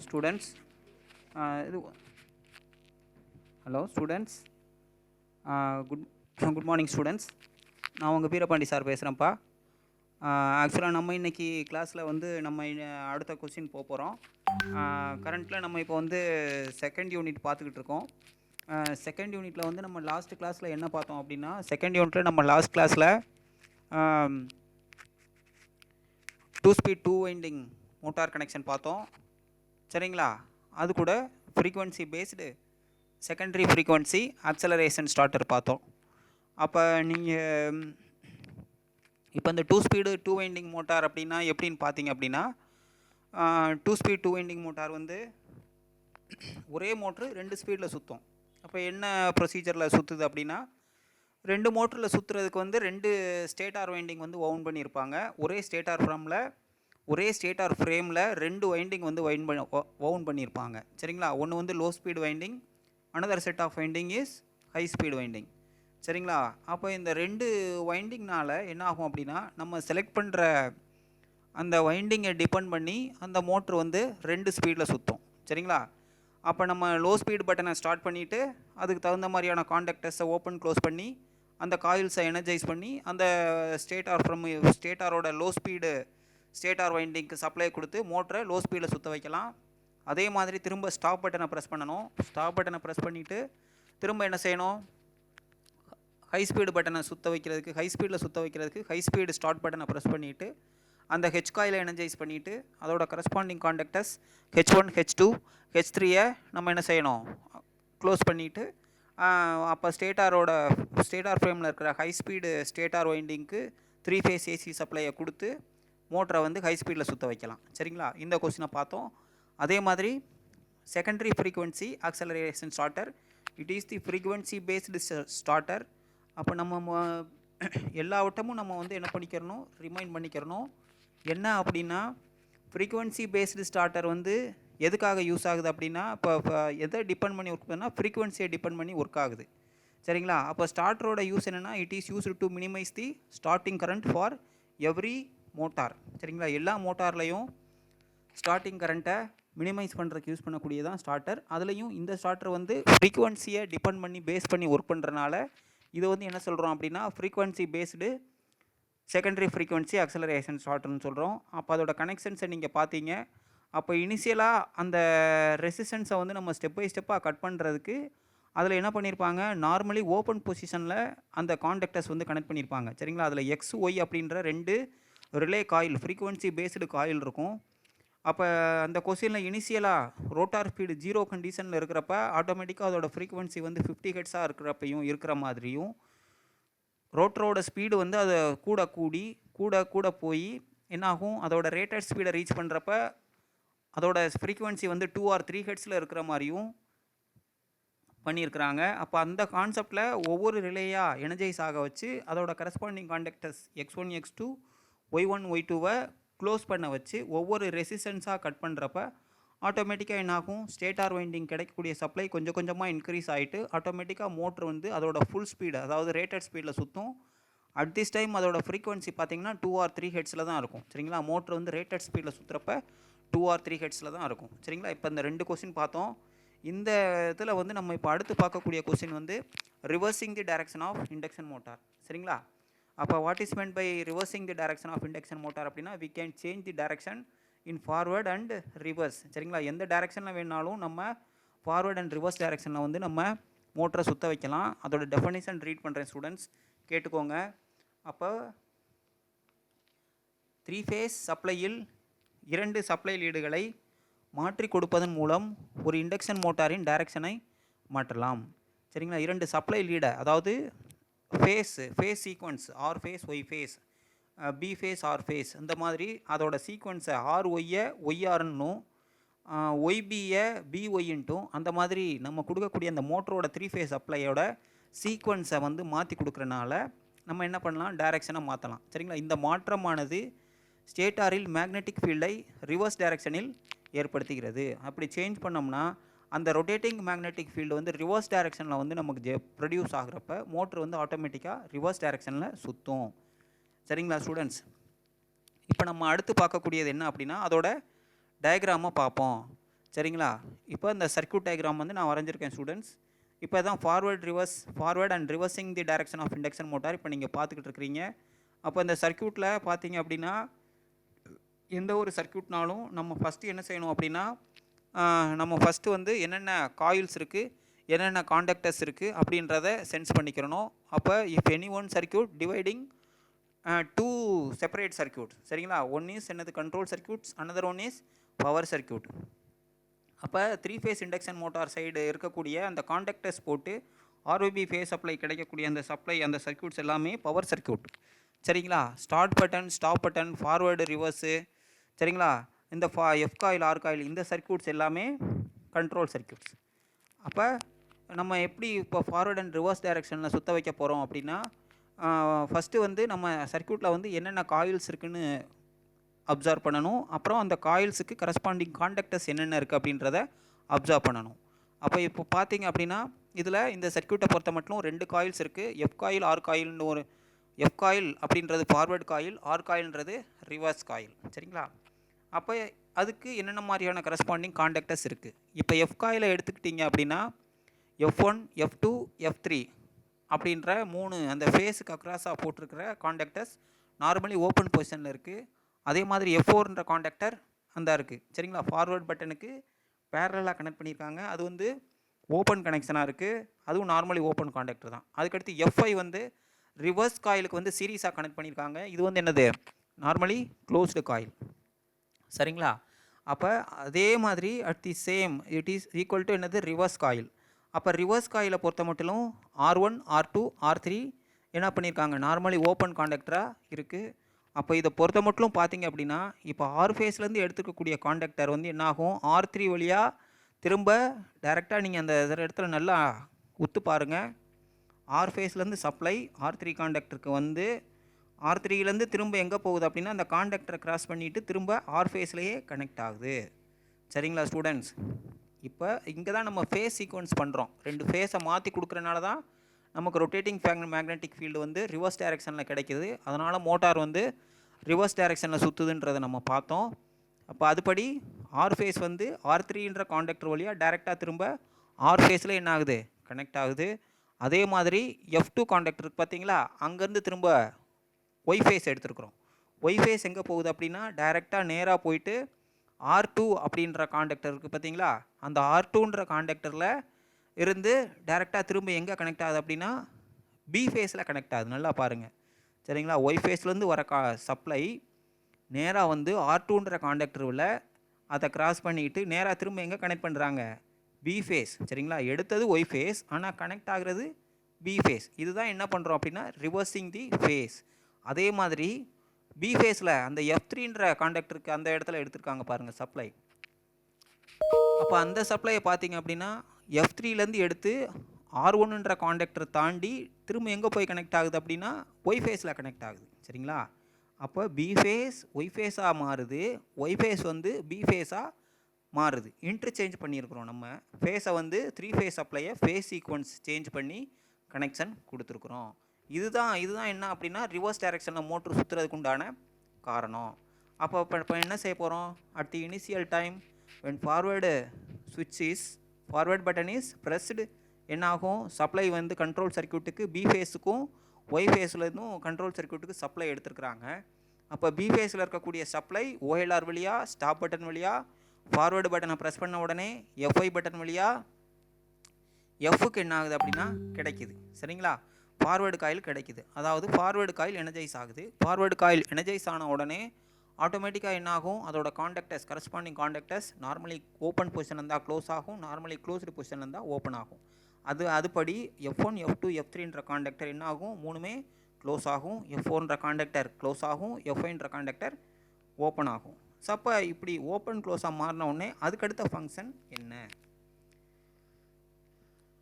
Students இது hello students, good good morning students. நான் உங்கள் வீரபாண்டி சார் பேசுகிறேன்ப்பா. ஆக்சுவலாக நம்ம இன்றைக்கி கிளாஸில் வந்து நம்ம அடுத்த கொஸ்டின் போகிறோம். கரண்ட்டில் நம்ம இப்போ வந்து செகண்ட் யூனிட் பார்த்துக்கிட்டு இருக்கோம். செகண்ட் யூனிட்டில் வந்து நம்ம லாஸ்ட் கிளாஸில் என்ன பார்த்தோம் அப்படின்னா, செகண்ட் யூனிட்டில் நம்ம லாஸ்ட் கிளாஸில் 2 ஸ்பீட் 2 வைண்டிங் மோட்டார் கனெக்ஷன் பார்த்தோம். சரிங்களா? அது கூட frequency based secondary frequency acceleration starter பார்த்தோம். அப்போ நீங்கள் இப்போ இந்த 2 ஸ்பீடு 2 வைண்டிங் மோட்டார் அப்படின்னா எப்படின்னு பார்த்தீங்க அப்படின்னா, 2 ஸ்பீட் 2 வைண்டிங் மோட்டார் வந்து ஒரே மோட்ரு 2 ஸ்பீடில் சுற்றும். அப்போ என்ன ப்ரொசீஜரில் சுற்றுது அப்படின்னா, 2 மோட்டரில் சுற்றுறதுக்கு வந்து 2 ஸ்டேட்டார் வைண்டிங் வந்து வவுண்ட் பண்ணியிருப்பாங்க. ஒரே ஸ்டேட்டார் ஃப்ரேமில் 2 வைண்டிங் வந்து வவுண்ட் பண்ணியிருப்பாங்க. சரிங்களா? ஒன்று வந்து low speed winding, another set of winding is high speed winding. சரிங்களா? அப்போ இந்த 2 வைண்டிங்னால் என்ன ஆகும் அப்படின்னா, நம்ம செலக்ட் பண்ணுற அந்த வைண்டிங்கை டிபெண்ட் பண்ணி அந்த மோட்ரு வந்து 2 ஸ்பீடில் சுற்றும். சரிங்களா? அப்போ நம்ம லோ ஸ்பீடு பட்டனை ஸ்டார்ட் பண்ணிவிட்டு அதுக்கு தகுந்த மாதிரியான காண்டக்டர்ஸை ஓப்பன் க்ளோஸ் பண்ணி அந்த காயில்ஸை எனர்ஜைஸ் பண்ணி அந்த ஸ்டேட்டாரோட லோ ஸ்பீடு ஸ்டேட்டார் வைண்டிங்க்கு சப்ளை கொடுத்து மோட்டரை லோ ஸ்பீடில் சுற்ற வைக்கலாம். அதே மாதிரி திரும்ப ஸ்டாப் பட்டனை ப்ரெஸ் பண்ணணும். ஸ்டாப் பட்டனை ப்ரெஸ் பண்ணிவிட்டு திரும்ப என்ன செய்யணும், ஹை ஸ்பீடு பட்டனை சுற்ற வைக்கிறதுக்கு ஹை ஸ்பீடு ஸ்டார்ட் பட்டனை ப்ரெஸ் பண்ணிவிட்டு அந்த ஹெச் காயிலை எனர்ஜைஸ் பண்ணிவிட்டு அதோட கரஸ்பாண்டிங் காண்டக்டர்ஸ் H1 H2 H3 நம்ம என்ன செய்யணும், க்ளோஸ் பண்ணிவிட்டு அப்போ ஸ்டேட்டார் ஃப்ரேமில் இருக்கிற ஹை ஸ்பீடு ஸ்டேட்டார் வைண்டிங்க்கு 3 ஃபேஸ் ஏசி சப்ளையை கொடுத்து மோட்டரை வந்து ஹை ஸ்பீடில் சுற்ற வைக்கலாம். சரிங்களா? இந்த கொஸ்டினை பார்த்தோம். அதே மாதிரி secondary frequency acceleration starter, it is the frequency based starter. அப்போ நம்ம எல்லாவற்றமும் நம்ம வந்து என்ன பண்ணிக்கிறணும், ரிமைண்ட் பண்ணிக்கிறணும். என்ன அப்படின்னா, ஃப்ரீக்வன்சி பேஸ்டு ஸ்டார்டர் வந்து எதுக்காக யூஸ் ஆகுது அப்படின்னா, இப்போ எதை டிபெண்ட் பண்ணி ஒர்க் பண்ணால் ஃப்ரீக்வன்சியை டிபெண்ட் பண்ணி ஒர்க் ஆகுது. சரிங்களா? அப்போ ஸ்டார்டரோட யூஸ் என்னென்னா, it is used to minimise the starting current for every motor. சரிங்களா? எல்லா மோட்டார்லையும் ஸ்டார்டிங் கரண்ட்டை மினிமைஸ் பண்ணுறதுக்கு யூஸ் பண்ணக்கூடியதான் ஸ்டார்டர். அதுலேயும் இந்த ஸ்டார்டர் வந்து ஃப்ரீக்வன்சியை டிபெண்ட் பண்ணி பேஸ் பண்ணி ஒர்க் பண்ணுறனால இது வந்து என்ன சொல்கிறோம் அப்படின்னா, frequency based secondary frequency acceleration ஸ்டார்டர்னு சொல்கிறோம். அப்போ அதோட கனெக்ஷன்ஸை நீங்கள் பார்த்தீங்க. அப்போ இனிஷியலாக அந்த ரெசிஸ்டன்ஸை வந்து நம்ம ஸ்டெப் பை ஸ்டெப்பாக கட் பண்ணுறதுக்கு அதில் என்ன பண்ணியிருப்பாங்க, நார்மலி ஓப்பன் பொசிஷனில் அந்த காண்டக்டர்ஸ் வந்து கனெக்ட் பண்ணியிருப்பாங்க. சரிங்களா? அதில் XY அப்படின்ற 2 relay coil frequency based coil இருக்கும். அப்போ அந்த கொஸ்டினில் இனிஷியலாக ரோட்டார் ஸ்பீடு 0 கண்டிஷனில் இருக்கிறப்ப ஆட்டோமேட்டிக்காக அதோட ஃப்ரீக்வன்சி வந்து 50 ஹெர்ட்ஸாக இருக்கிறப்பையும் இருக்கிற மாதிரியும், ரோட்டரோட ஸ்பீடு வந்து அதை கூட போய் என்னாகும், அதோட ரேட்டட் ஸ்பீடை ரீச் பண்ணுறப்ப அதோட ஃப்ரீக்வன்சி வந்து 2 or 3 ஹெர்ட்ஸில் இருக்கிற மாதிரியும் பண்ணியிருக்கிறாங்க. அப்போ அந்த கான்செப்டில் ஒவ்வொரு ரிலேயாக எனர்ஜைஸ் ஆக வச்சு அதோட corresponding காண்டக்டர்ஸ் X1 X2 Y1 Y2வை close பண்ண வச்சு ஒவ்வொரு ரெசிஸ்டன்ஸாக கட் பண்ணுறப்ப ஆட்டோமேட்டிக்காக என்னாகும், ஸ்டேட்டார் வைண்டிங் கிடைக்கக்கூடிய சப்ளை கொஞ்சம் கொஞ்சமாக இன்க்ரீஸ் ஆகிட்டு ஆட்டோமேட்டிக்காக மோட்ரு வந்து அதோட ஃபுல் ஸ்பீடு, அதாவது ரேட்டட் ஸ்பீடில் சுற்றும். அட் திஸ் டைம் அதோட ஃப்ரீக்வன்சி பார்த்திங்கன்னா 2 or 3 ஹெர்ட்ஸில் தான் இருக்கும். சரிங்களா? மோட்ரு வந்து ரேட்டட் ஸ்பீடில் சுற்றுறப்ப 2 or 3 ஹெர்ட்ஸில் தான் இருக்கும். சரிங்களா? இப்போ இந்த 2 கொஸ்டின் பார்த்தோம். இந்த இதில் வந்து நம்ம இப்போ அடுத்து பார்க்கக்கூடிய கொஸ்டின் வந்து reversing the direction of induction motor. சரிங்களா? அப்போ what is meant by reversing the direction of induction motor அப்படின்னா, we can change the direction in forward and reverse. சரிங்களா? எந்த டைரக்ஷனில் வேணாலும் நம்ம ஃபார்வர்ட் அண்ட் ரிவர்ஸ் டைரக்ஷனில் வந்து நம்ம மோட்டரை சுற்ற வைக்கலாம். அதோட டெஃபனிஷன் ரீட் பண்ணுறேன் ஸ்டூடெண்ட்ஸ், கேட்டுக்கோங்க. அப்போ 3 ஃபேஸ் சப்ளையில் 2 சப்ளை லீடுகளை மாற்றி கொடுப்பதன் மூலம் ஒரு இண்டக்ஷன் மோட்டாரின் டைரக்ஷனை மாற்றலாம். சரிங்களா? 2 சப்ளை லீடை, அதாவது phase sequence R phase Y phase, B phase R phase, இந்த மாதிரி அதோட சீக்வன்ஸை RYயை ORன்னும் OYBயை BYன்ட்டும் அந்த மாதிரி நம்ம கொடுக்கக்கூடிய அந்த மோட்டரோட 3 ஃபேஸ் சப்ளையோட சீக்வன்ஸை வந்து மாற்றி கொடுக்குறனால நம்ம என்ன பண்ணலாம், டைரக்ஷனை மாற்றலாம். சரிங்களா? இந்த மாற்றமானது ஸ்டேட்டாரில் மேக்னெட்டிக் ஃபீல்டை ரிவர்ஸ் டைரக்ஷனில் ஏற்படுத்துகிறது. அப்படி சேஞ்ச் பண்ணோம்னா அந்த ரொட்டேட்டிங் மேக்னெட்டிக் ஃபீல்டு வந்து ரிவர்ஸ் டைரக்ஷனில் வந்து நமக்கு ப்ரொடியூஸ் ஆகிறப்ப மோட்ரு வந்து ஆட்டோமேட்டிக்காக ரிவர்ஸ் டைரக்ஷனில் சுற்றும். சரிங்களா ஸ்டூடெண்ட்ஸ்? இப்போ நம்ம அடுத்து பார்க்கக்கூடியது என்ன அப்படின்னா, அதோட டயக்ராமை பார்ப்போம். சரிங்களா? இப்போ இந்த சர்க்யூட் டயக்ராம் வந்து நான் வரைஞ்சிருக்கேன் ஸ்டூடெண்ட்ஸ். இப்போ தான் forward and reversing the direction of induction motor இப்போ நீங்கள் பார்த்துக்கிட்டு இருக்கிறீங்க. அப்போ இந்த சர்க்யூட்டில் பார்த்தீங்க அப்படின்னா எந்த ஒரு சர்க்யூட்னாலும் நம்ம ஃபஸ்ட்டு என்ன செய்யணும் அப்படின்னா நம்ம ஃபஸ்ட்டு வந்து என்னென்ன காயில்ஸ் இருக்குது, என்னென்ன காண்டக்டர்ஸ் இருக்குது அப்படின்றத சென்ஸ் பண்ணிக்கிறணும். அப்போ if any one circuit dividing two separate circuit, சரிங்களா? ஒன் இஸ் என்னது control circuits, another one is power circuit. அப்போ 3 ஃபேஸ் இண்டக்ஷன் மோட்டார் சைடு இருக்கக்கூடிய அந்த காண்டக்டர்ஸ் போட்டு ஆர்ஓபி ஃபேஸ் சப்ளை கிடைக்கக்கூடிய அந்த சப்ளை அந்த சர்க்யூட்ஸ் எல்லாமே பவர் சர்க்யூட், சரிங்களா? Start button, stop button, forward, reverse, சரிங்களா? இந்த எஃப் காயில், ஆர் காயில், இந்த சர்க்யூட்ஸ் எல்லாமே கண்ட்ரோல் சர்க்யூட்ஸ். அப்போ நம்ம எப்படி இப்போ ஃபார்வர்ட் அண்ட் ரிவர்ஸ் டைரெக்ஷனில் சுற்ற வைக்க போகிறோம் அப்படின்னா ஃபஸ்ட்டு வந்து நம்ம சர்க்யூட்டில் வந்து என்னென்ன காயில்ஸ் இருக்குதுன்னு அப்சர்வ் பண்ணணும். அப்புறம் அந்த காயில்ஸுக்கு கரஸ்பாண்டிங் காண்டக்டர்ஸ் என்னென்ன இருக்குது அப்படின்றத அப்சர்வ் பண்ணணும். அப்போ இப்போ பார்த்தீங்க அப்படின்னா இதில் இந்த சர்க்யூட்டை பொறுத்த மட்டும் 2 காயில்ஸ் இருக்குது. எஃப் காயில், ஆர் காயில்னு ஒரு எஃப் காயில் அப்படின்றது ஃபார்வர்டு காயில், ஆர் காயில்ன்றது ரிவர்ஸ் காயில், சரிங்களா? அப்போ அதுக்கு என்னென்ன மாதிரியான கரஸ்பாண்டிங் காண்டக்டர்ஸ் இருக்குது. இப்போ எஃப் காயிலை எடுத்துக்கிட்டிங்க அப்படின்னா F1, F2, F3 அப்படின்ற 3 அந்த ஃபேஸுக்கு அக்ராஸாக போட்டிருக்கிற காண்டக்டர்ஸ் நார்மலி ஓப்பன் பொசிஷனில் இருக்குது. அதே மாதிரி F4ன்ற காண்டக்டர் அந்த இருக்குது, சரிங்களா? ஃபார்வர்ட் பட்டனுக்கு பேரலாக கனெக்ட் பண்ணியிருக்காங்க. அது வந்து ஓப்பன் கனெக்ஷனாக இருக்குது, அதுவும் நார்மலி ஓப்பன் காண்டக்டர் தான். அதுக்கடுத்து F5 வந்து ரிவர்ஸ் காயிலுக்கு வந்து சீரீஸாக கனெக்ட் பண்ணியிருக்காங்க. இது வந்து என்னது நார்மலி க்ளோஸ்டு காயில், சரிங்களா? அப்போ அதே மாதிரி at the same it is equal to என்னது ரிவர்ஸ் காயில். அப்போ ரிவர்ஸ் காயிலை பொறுத்த மட்டும் R1, R2, R3 என்ன பண்ணியிருக்காங்க நார்மலி ஓப்பன் காண்டக்டராக இருக்குது. அப்போ இதை பொறுத்த மட்டும் பார்த்தீங்க அப்படின்னா இப்போ ஆர் ஃபேஸ்லேருந்து எடுத்துக்கக்கூடிய காண்டக்டர் வந்து என்னாகும், R3 வழியாக திரும்ப டைரெக்டாக நீங்கள் அந்த இடத்துல நல்லா உத்து பாருங்கள். ஆர் ஃபேஸ்லேருந்து சப்ளை R3 காண்டக்டருக்கு வந்து R3லேருந்து திரும்ப எங்கே போகுது அப்படின்னா அந்த காண்டக்டரை கிராஸ் பண்ணிவிட்டு திரும்ப ஆர் ஃபேஸ்லேயே கனெக்ட் ஆகுது, சரிங்களா ஸ்டூடெண்ட்ஸ்? இப்போ இங்கே தான் நம்ம ஃபேஸ் சீக்வன்ஸ் பண்ணுறோம். 2 ஃபேஸை மாற்றி கொடுக்குறனால தான் நமக்கு ரொட்டேட்டிங் மேக்னெட்டிக் ஃபீல்டு வந்து ரிவர்ஸ் டைரெக்ஷனில் கிடைக்கிது. அதனால் மோட்டார் வந்து ரிவர்ஸ் டைரெக்ஷனில் சுற்றுதுன்றதை நம்ம பார்த்தோம். அப்போ அதுபடி ஆர் ஃபேஸ் வந்து R3ன்ற காண்டக்டர் வழியாக டைரெக்டாக திரும்ப ஆர் ஃபேஸில் என்ன ஆகுது கனெக்ட் ஆகுது. அதே மாதிரி F2 காண்டக்டருக்கு பார்த்தீங்களா அங்கேருந்து திரும்ப ஒய் ஃபேஸ் எடுத்துருக்குறோம். ஒய் ஃபேஸ் எங்கே போகுது அப்படின்னா டைரெக்டாக நேராக போயிட்டு R2 அப்படின்ற காண்டக்டர் இருக்குது பார்த்தீங்களா, அந்த R2ன்ற காண்டக்டரில் இருந்து டைரெக்டாக திரும்ப எங்கே கனெக்ட் ஆகுது அப்படின்னா பி ஃபேஸில் கனெக்ட் ஆகுது. நல்லா பாருங்கள், சரிங்களா? ஒய் ஃபேஸ்லேருந்து வர சப்ளை நேராக வந்து R2ன்ற காண்டக்டரில் அதை கிராஸ் பண்ணிக்கிட்டு நேராக திரும்ப எங்கே கனெக்ட் பண்ணுறாங்க பி ஃபேஸ், சரிங்களா? எடுத்தது ஒய் ஃபேஸ் ஆனால் கனெக்ட் ஆகிறது பி ஃபேஸ். இதுதான் என்ன பண்ணுறோம் அப்படின்னா ரிவர்சிங் தி ஃபேஸ். அதே மாதிரி பி ஃபேஸில் அந்த F3ன்ற காண்டக்டருக்கு அந்த இடத்துல எடுத்துருக்காங்க பாருங்கள் சப்ளை. அப்போ அந்த சப்ளையை பார்த்தீங்க அப்படின்னா F3லேருந்து எடுத்து R1ன்ற காண்டக்டரை தாண்டி திரும்ப எங்கே போய் கனெக்ட் ஆகுது அப்படின்னா ஒய் ஃபேஸில் கனெக்ட் ஆகுது, சரிங்களா? அப்போ பி ஃபேஸ் ஒய் ஃபேஸாக மாறுது, ஒய் ஃபேஸ் வந்து பி ஃபேஸாக மாறுது. இன்டர்சேஞ்ச் பண்ணியிருக்கிறோம். நம்ம ஃபேஸை வந்து 3 ஃபேஸ் சப்ளையை ஃபேஸ் சீக்வன்ஸ் சேஞ்ச் பண்ணி கனெக்ஷன் கொடுத்துருக்குறோம். இதுதான் என்ன அப்படின்னா ரிவர்ஸ் டைரெக்ஷனில் மோட்ரு சுற்றுறதுக்கு உண்டான காரணம். அப்போ இப்போ என்ன செய்ய போகிறோம், at the initial time when forward button is pressed என்ன ஆகும், சப்ளை வந்து கண்ட்ரோல் சர்க்யூட்டுக்கு பி ஃபேஸுக்கும் ஒய் ஃபேஸ்லேருந்தும் கண்ட்ரோல் சர்க்யூட்டுக்கு சப்ளை எடுத்துருக்குறாங்க. அப்போ பி ஃபேஸில் இருக்கக்கூடிய சப்ளை OLR வழியாக ஸ்டாப் பட்டன் வழியாக ஃபார்வர்டு பட்டனை ப்ரெஸ் பண்ண உடனே FI பட்டன் வழியாக எஃப்க்கு என்ன ஆகுது அப்படின்னா கிடைக்குது, சரிங்களா? ஃபார்வேர்டு காயில் கிடைக்குது. அதாவது ஃபார்வேர்டு காயில் எனர்ஜைஸ் ஆகுது. ஃபார்வேர்டு காயில் எனர்ஜைஸ் ஆன உடனே ஆட்டோமேட்டிக்காக என்ன ஆகும், அதோட காண்டக்டர்ஸ் கரஸ்பாண்டிங் காண்டக்டர்ஸ் நார்மலி ஓப்பன் பொசிஷன் இருந்தால் க்ளோஸ் ஆகும், நார்மலி க்ளோஸ்டு பொசிஷன் இருந்தால் ஓப்பன் ஆகும். அதுபடி F1, F2, F3ன்ற காண்டக்டர் என்ன ஆகும், மூணுமே க்ளோஸ் ஆகும். F4ன்ற காண்டக்டர் க்ளோஸ் ஆகும், F5ன்ற காண்டக்டர் ஓப்பன் ஆகும். ஸோ அப்போ இப்படி ஓப்பன் க்ளோஸாக மாறின உடனே அதுக்கடுத்த ஃபங்க்ஷன் என்ன,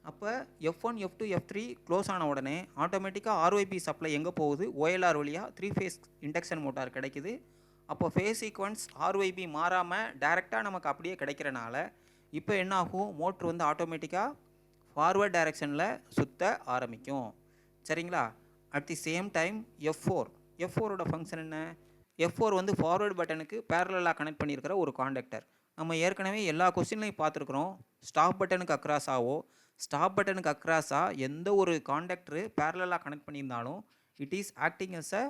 அப்போ F1, F2, F3 க்ளோஸ் ஆன உடனே ஆட்டோமேட்டிக்காக ஆர்ஒய்பி சப்ளை எங்கே போகுது, OLR வழியாக 3 ஃபேஸ் இண்டக்ஷன் மோட்டார் கிடைக்குது. அப்போ ஃபேஸ் சீக்வன்ஸ் ஆர்ஒய்பி மாறாமல் டைரெக்டாக நமக்கு அப்படியே கிடைக்கிறனால இப்போ என்ன ஆகும், மோட்ரு வந்து ஆட்டோமேட்டிக்காக ஃபார்வர்ட் டைரெக்ஷனில் சுற்ற ஆரம்பிக்கும், சரிங்களா? அட் தி சேம் டைம் F4ஓட ஃபங்க்ஷன் என்ன, F4 வந்து ஃபார்வர்டு பட்டனுக்கு பேரலாக கனெக்ட் பண்ணியிருக்கிற ஒரு காண்டக்டர். நம்ம ஏற்கனவே எல்லா கொஸ்டின்லையும் பார்த்துருக்குறோம். ஸ்டாப் பட்டனுக்கு அக்ராஸாவோ ஸ்டாப் பட்டனுக்கு அக்ராஸாக எந்த ஒரு காண்டக்டரு பேரலாக கனெக்ட் பண்ணியிருந்தாலும் it is acting as a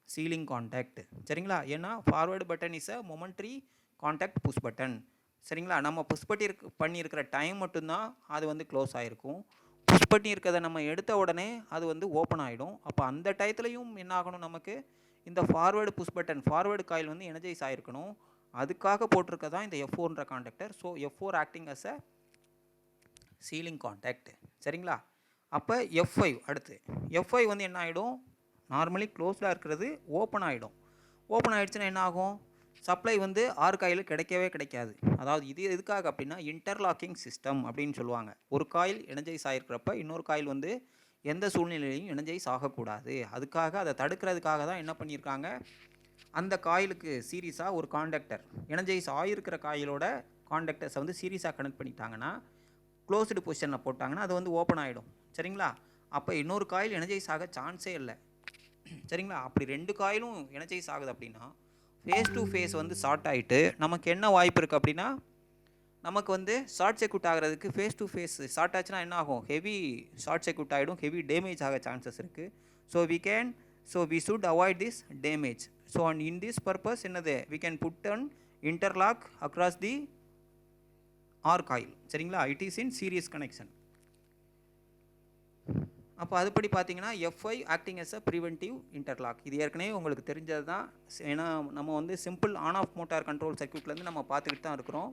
sealing contact. சரிங்களா? ஏன்னா forward button is a momentary contact push button. சரிங்களா? நம்ம புஷ் பண்ணியிருக்கிற டைம் மட்டும்தான் அது வந்து க்ளோஸ் ஆகிருக்கும். புஷ் பண்ணி இருக்கிறத நம்ம எடுத்த உடனே அது வந்து ஓப்பன் ஆகிடும். அப்போ அந்த டயத்துலையும் என்ன ஆகணும், நமக்கு இந்த forward push button forward coil வந்து எனர்ஜைஸ் ஆகிருக்கணும். அதுக்காக போட்டிருக்கதான் இந்த F4ன்ற contactor. So F4 acting as a sealing contact. சரிங்களா? அப்போ F5 அடுத்து F5 வந்து என்ன ஆகிடும், நார்மலி க்ளோஸ்டாக இருக்கிறது ஓப்பன் ஆகிடும். ஓப்பன் ஆகிடுச்சுன்னா என்ன ஆகும், சப்ளை வந்து ஆர் காயில் கிடைக்கவே கிடைக்காது. அதாவது இது எதுக்காக அப்படின்னா இன்டர்லாக்கிங் சிஸ்டம் அப்படின்னு சொல்லுவாங்க. ஒரு காயில் எனர்ஜைஸ் ஆகிருக்கிறப்ப இன்னொரு காயில் வந்து எந்த சூழ்நிலையிலையும் எனர்ஜைஸ் ஆகக்கூடாது. அதுக்காக அதை தடுக்கிறதுக்காக தான் என்ன பண்ணியிருக்காங்க, அந்த காயிலுக்கு சீரியஸாக ஒரு காண்டக்டர் எனர்ஜைஸ் ஆகிருக்கிற காயிலோட காண்டக்டர்ஸை வந்து சீரியஸாக கனெக்ட் பண்ணிட்டாங்கன்னா க்ளோஸ்டு பொசிஷனில் போட்டாங்கன்னா அது வந்து ஓப்பன் ஆகிடும். சரிங்களா? அப்போ இன்னொரு காயில் எனர்ஜைஸ் ஆக சான்ஸே இல்லை. சரிங்களா? அப்படி ரெண்டு காயிலும் எனர்ஜைஸ் ஆகுது அப்படின்னா ஃபேஸ் டு ஃபேஸ் வந்து ஷார்ட் ஆகிட்டு நமக்கு என்ன வாய்ப்பு இருக்குது அப்படின்னா, நமக்கு வந்து ஷார்ட் சர்க்யூட் ஆகிறதுக்கு ஃபேஸ் டு ஃபேஸ் ஷார்ட் ஆச்சுன்னா என்ன ஆகும், ஹெவி ஷார்ட் சர்க்யூட் ஆகிடும், ஹெவி டேமேஜ் ஆக சான்சஸ் இருக்குது. So we should avoid this damage. So and in this purpose என்னது, we can put an interlock across the R coil. சரிங்களா? It is in series connection. அப்போ அதுபடி பார்த்தீங்கன்னா F5 acting as a preventive interlock. இது ஏற்கனவே உங்களுக்கு தெரிஞ்சது தான். ஏன்னா நம்ம வந்து simple on off motor control சர்க்யூட்லேருந்து நம்ம பார்த்துக்கிட்டு தான் இருக்கிறோம்.